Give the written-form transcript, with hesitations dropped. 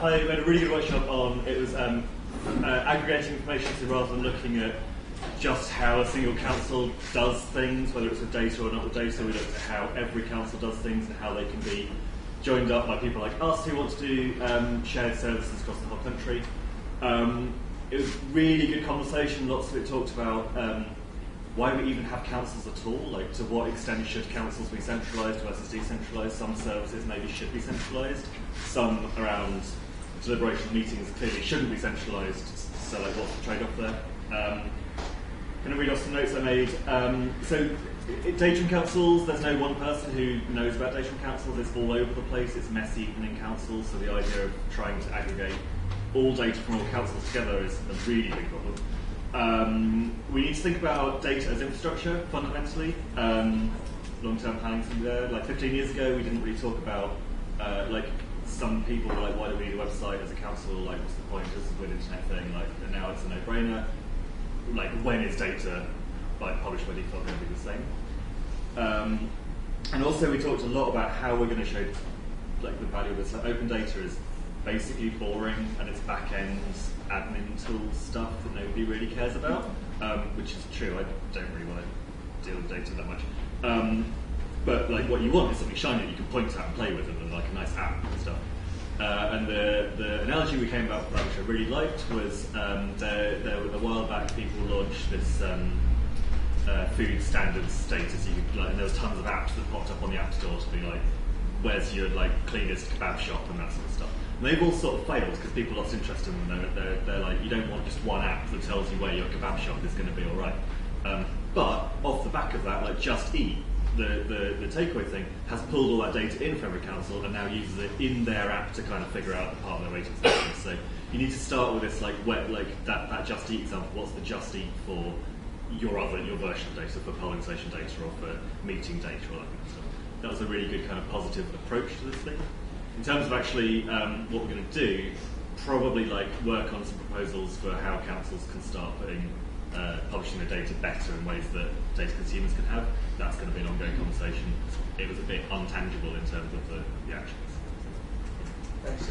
we had a really good workshop on, it was aggregating information, so rather than looking at just how a single council does things, whether it's with data or not with data, we looked at how every council does things and how they can be joined up by people like us who want to do shared services across the whole country. It was really good conversation, lots of it talked about why we even have councils at all, like to what extent should councils be centralised versus decentralised. Some services maybe should be centralised, some around deliberation meetings clearly shouldn't be centralised, so like what's the trade-off there? Going to read off some notes I made. So data in councils, there's no one person who knows about data in councils, it's all over the place, it's messy even in councils, so the idea of trying to aggregate all data from all councils together is a really big problem. We need to think about data as infrastructure, fundamentally. Long-term planning from there. Like 15 years ago, we didn't really talk about, like some people were like, why do we need a website as a council? Like, what's the point? This is an internet thing. Like, and now it's a no-brainer. Like, when is data like published by default going to be the same? And also, we talked a lot about how we're going to show like the value of this. Like, open data is basically boring, and it's back-end admin tool stuff that nobody really cares about, which is true. I don't really want to deal with data that much. But like, what you want is something shiny that you can point at and play with, and like a nice app and stuff. And the analogy we came up with, which I really liked, was there a while back people launched this food standards status. You could, like, and there was tons of apps that popped up on the App Store to be like, where's your like cleanest kebab shop and that sort of stuff. And they've all sort of failed because people lost interest in them. They're like, you don't want just one app that tells you where your kebab shop is going to be all right. But off the back of that, like Just Eat, the takeaway thing, has pulled all that data in for every council and now uses it in their app to kind of figure out the part of their rating system. So you need to start with this like that Just Eat example. What's the Just Eat for your version of data, for polling station data or for meeting data or that kind of stuff? That was a really good kind of positive approach to this thing. In terms of actually what we're going to do, probably like work on some proposals for how councils can start putting publishing their data better in ways that data consumers can have. That's going to be an ongoing conversation. It was a bit untangible in terms of the actions. Thanks.